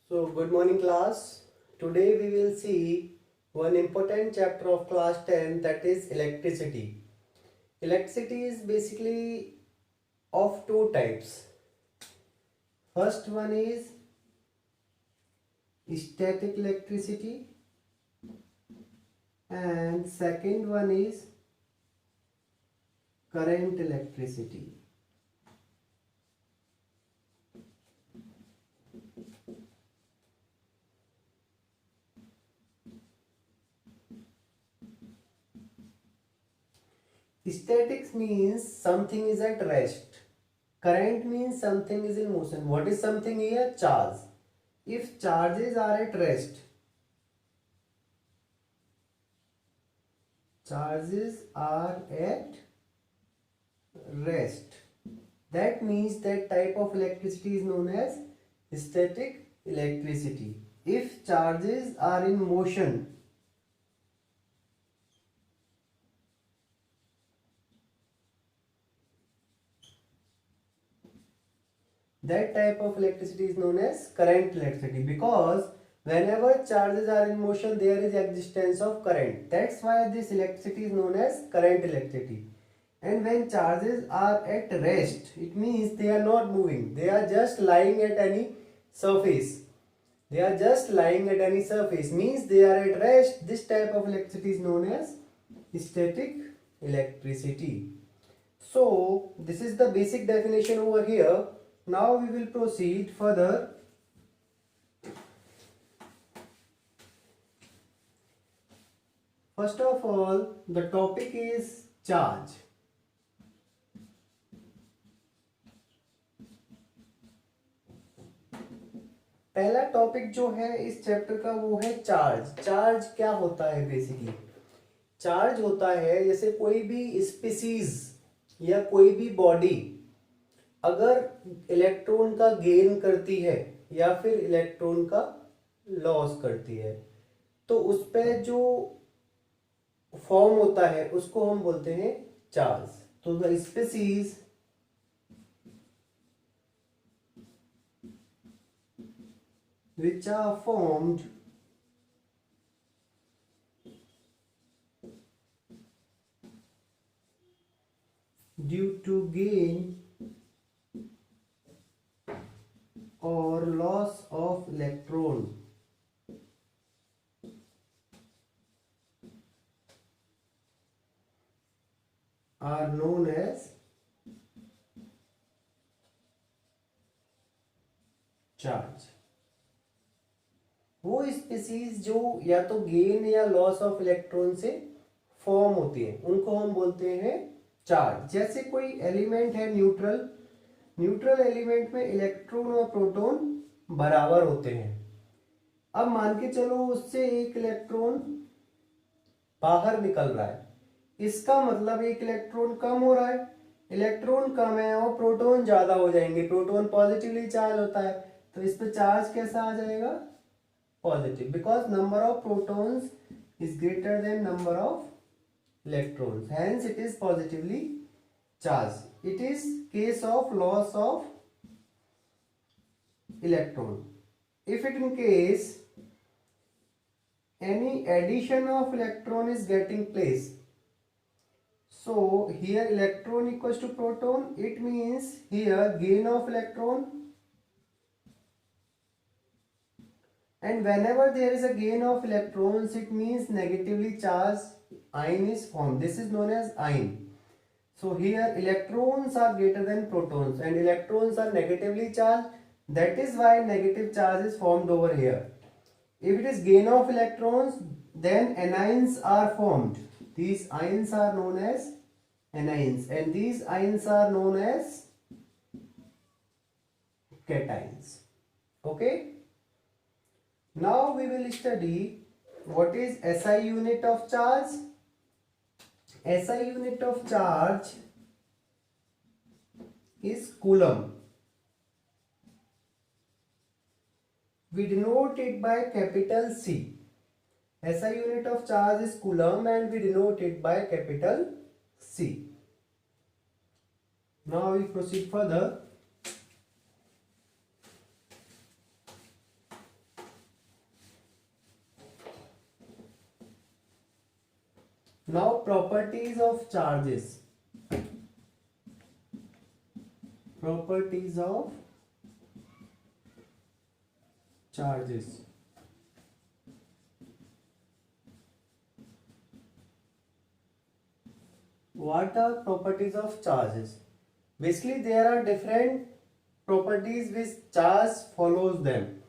So, good morning class. Today we will see one important chapter of class 10, that is electricity. Electricity is basically of two types. First one is static electricity and second one is current electricity. Statics means something is at rest. Current means something is in motion. What is something here? Charge. If charges are at rest, charges are at rest, that means that type of electricity is known as static electricity. If charges are in motion, that type of electricity is known as current electricity, because whenever charges are in motion there is existence of current. That's why this electricity is known as current electricity. And when charges are at rest, it means they are not moving, they are just lying at any surface. They are just lying at any surface, means they are at rest. This type of electricity is known as static electricity. So this is the basic definition over here. Now we will proceed further. First of all, the topic is charge. पहला topic जो है इस chapter का वो है charge. Charge क्या होता है? बेसिकली चार्ज होता है जैसे कोई भी स्पीसीज या कोई भी बॉडी अगर इलेक्ट्रॉन का गेन करती है या फिर इलेक्ट्रॉन का लॉस करती है तो उस पे जो फॉर्म होता है उसको हम बोलते हैं चार्ज. तो the species which are formed due to gain or loss of electron are known as charge. वो स्पीसीज जो या तो गेन या लॉस ऑफ इलेक्ट्रॉन से फॉर्म होती है उनको हम बोलते हैं चार्ज. जैसे कोई एलिमेंट है न्यूट्रल, न्यूट्रल एलिमेंट में इलेक्ट्रॉन और प्रोटॉन बराबर होते हैं. अब मान के चलो उससे एक इलेक्ट्रॉन बाहर निकल रहा है, इसका मतलब एक इलेक्ट्रॉन कम हो रहा है. इलेक्ट्रॉन कम है और प्रोटॉन ज्यादा हो जाएंगे. प्रोटॉन पॉजिटिवली चार्ज होता है तो इस पे चार्ज कैसा आ जाएगा? Positive, because number of protons is greater than number of electrons, hence it is positively charged. It is case of loss of electron. If it in case any addition of electron is getting place, so here electron equals to proton, it means here gain of electron. And whenever there is a gain of electrons, it means negatively charged ion is formed. This is known as ion. So here electrons are greater than protons and electrons are negatively charged. That is why negative charge is formed over here. If it is gain of electrons, then anions are formed. These ions are known as anions and these ions are known as cations. Okay. Now we will study what is SI unit of charge. SI unit of charge is coulomb. We denote it by capital C. SI unit of charge is coulomb and we denote it by capital C. Now we proceed further. Now properties of charges. Properties of charges. What are properties of charges? Basically, there are different properties which charge follows them.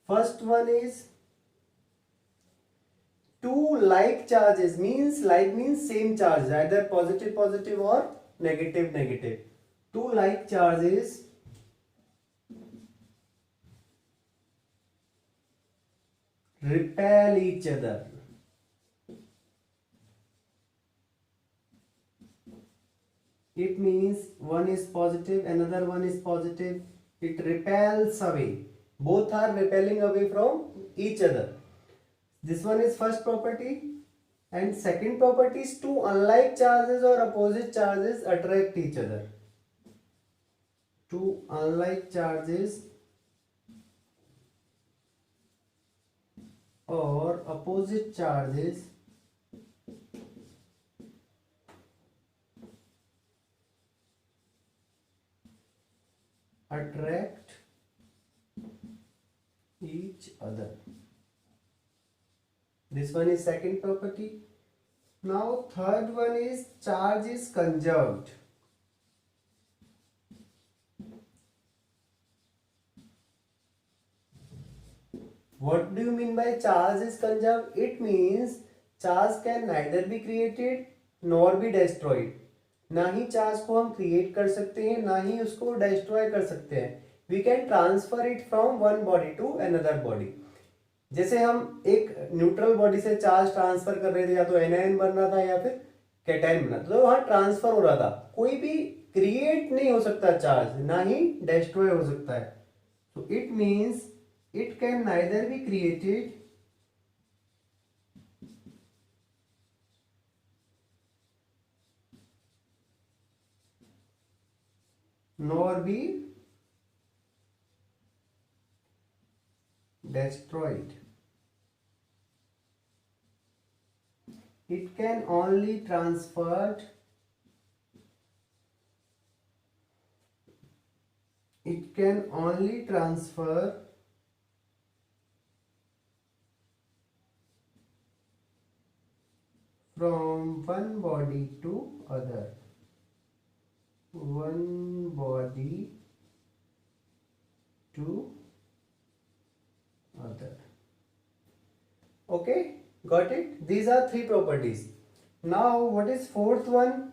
First one is two like charges, means like means same charge, either positive positive or negative negative. Two like charges repel each other. It means one is positive, another one is positive. It repels away. Both are repelling away from each other. This one is first property. And second property is two unlike charges or opposite charges attract each other. Two unlike charges or opposite charges attract each other. This one is second property. Now third one is charge is conserved. What do you mean by charge is conserved? It means charge can neither be created nor be destroyed. ना ही charge को हम create कर सकते हैं, ना ही उसको destroy कर सकते हैं. We can transfer it from one body to another body. जैसे हम एक न्यूट्रल बॉडी से चार्ज ट्रांसफर कर रहे थे, या तो एनायन बन रहा था या फिर कैटायन बना था, तो वहां ट्रांसफर हो रहा था. कोई भी क्रिएट नहीं हो सकता चार्ज, ना ही डिस्ट्रॉय हो सकता है. तो it means it can neither be created nor be destroyed. It can only transferred. It can only transfer from one body to other. One body to other. Okay, got it? These are three properties. Now what is fourth one?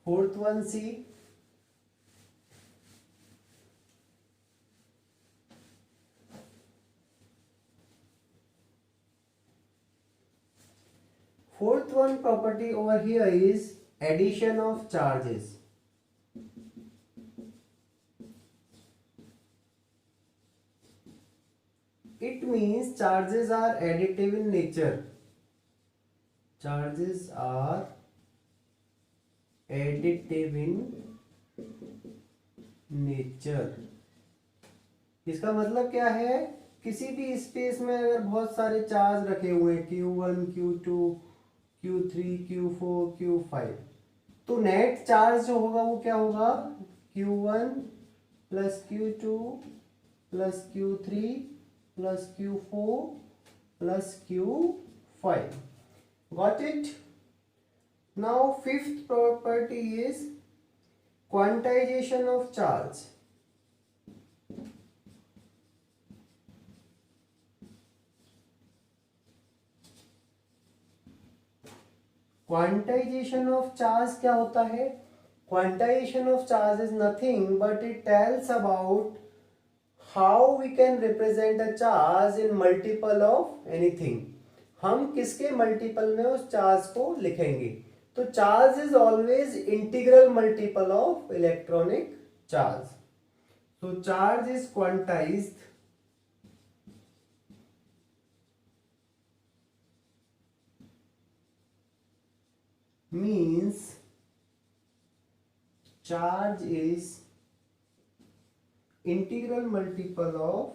Fourth one, see. Fourth one property over here is addition of charges. It means charges are additive in nature. Charges are additive in nature. इसका मतलब क्या है? किसी भी space में अगर बहुत सारे चार्ज रखे हुए हैं, Q1, Q2, Q3, Q4, Q5, तो नेट चार्ज जो होगा वो क्या होगा? Q1 plus Q2 plus Q3 plus Q4 plus Q5. Got it? Now fifth property is quantization of charge. Quantization of charge क्या होता है? Quantization of charge is nothing but it tells about how we can represent a charge in multiple of anything. हम किसके multiple में उस charge को लिखेंगे? तो charge is always integral multiple of electronic charge. so charge is quantized means charge is integral multiple of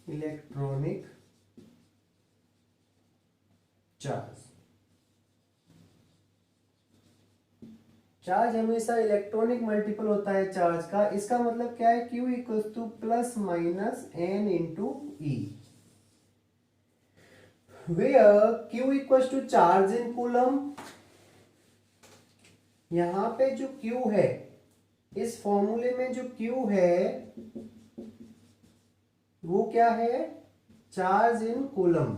electronic charge. Charge हमेशा electronic multiple होता है चार्ज का। इसका मतलब क्या है, Q equals to plus minus n into E, where Q equals to charge in coulomb. यहां पे जो Q है, इस फॉर्मूले में जो Q है वो क्या है, चार्ज इन कूलम।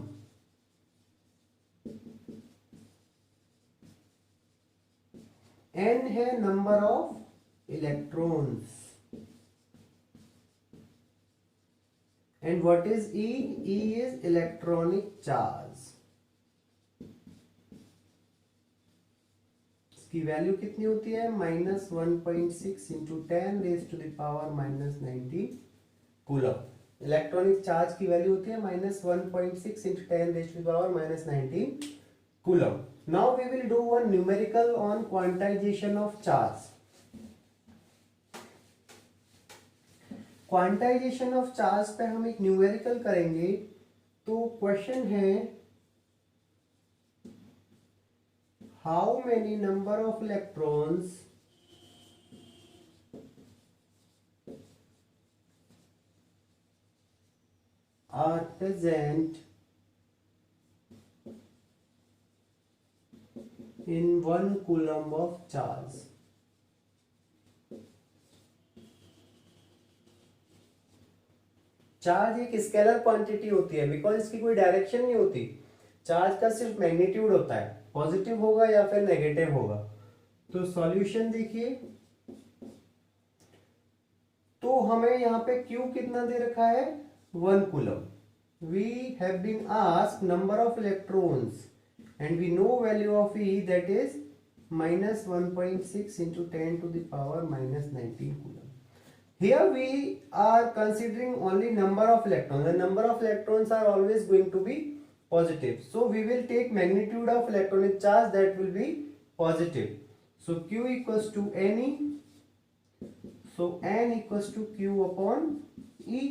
n है number of electrons, and what is E? E is electronic charge. इसकी वैल्यू कितनी होती है, -1.6 into 10 raise to the power -19 coulomb. Electronic charge की वैल्यू होती है -1.6 into 10 raise to the power -19 coulomb. Now we will do one numerical on quantization of charge. Quantization of charge पे हम एक न्यूमेरिकल करेंगे। तो क्वेश्चन है, how many number of electrons are present in 1 coulomb of charge। Charge एक scalar quantity होती है, because इसकी कोई डायरेक्शन नहीं होती। चार्ज का सिर्फ मैग्नीट्यूड होता है, पॉजिटिव होगा या फिर नेगेटिव होगा। तो सॉल्यूशन देखिए, तो हमें यहाँ पे Q कितना दे रखा है, 1 coulomb. We have been asked number of electrons and we know value of E, that is -1.6 into 10 to the power -19 coulomb. Here we are considering only number of electrons. The number of electrons are always going to be positive, so we will take magnitude of electronic charge, that will be positive. So Q equals to Ne, so N equals to Q upon E.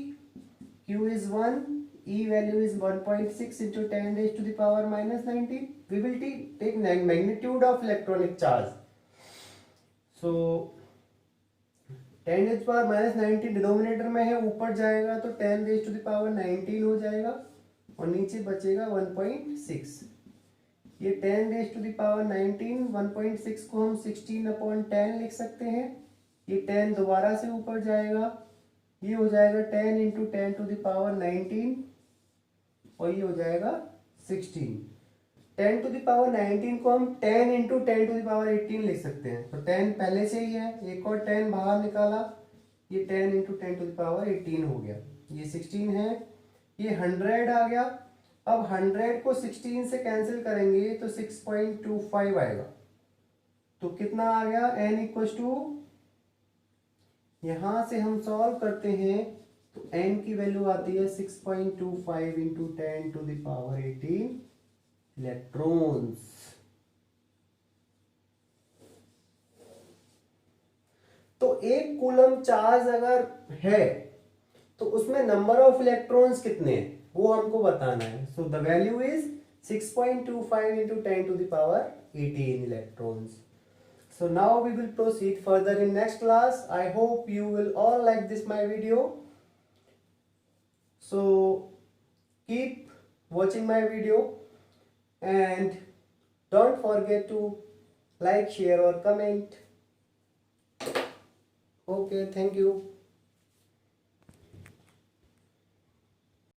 Q is 1, E value is 1.6 into 10 raised to the power -19. We will take magnitude of electronic charge. So 10 raised to the power -19 denominator में है, ऊपर जाएगा तो 10 raised to the power 19 हो जाएगा और नीचे बचेगा 1.6। ये 10 raised to the power 19, 1.6 को हम 16/10 लिख सकते हैं। ये 10 दोबारा से ऊपर जाएगा, ये हो जाएगा 10 इंटू 10 टू द पावर 19 और ये हो जाएगा 16। 10 टू द पावर 19 को हम 10 इंटू 10 टू द पावर 18 लिख सकते हैं। तो 10 पहले से ही है, एक और 10 बाहर निकाला, ये 10 इंटू 10 टू द पावर 18 हो गया। ये 16 है, ये 100 आ गया। अब 100 को 16 से कैंसिल करेंगे तो 6.25 आएगा। तो कितना आ गया, n इक्वल टू, यहां से हम सॉल्व करते हैं तो n की वैल्यू आती है 6.25 into 10 to the power 18 electrons. तो एक कूलम चार्ज अगर है तो उसमें नंबर ऑफ इलेक्ट्रॉन्स कितने हैं वो हमको बताना है। So the value is 6.25 into 10 to the power 18 electrons. So now we will proceed further in next class. I hope you will all like this my video. So keep watching my video and don't forget to like, share or comment. Okay, thank you.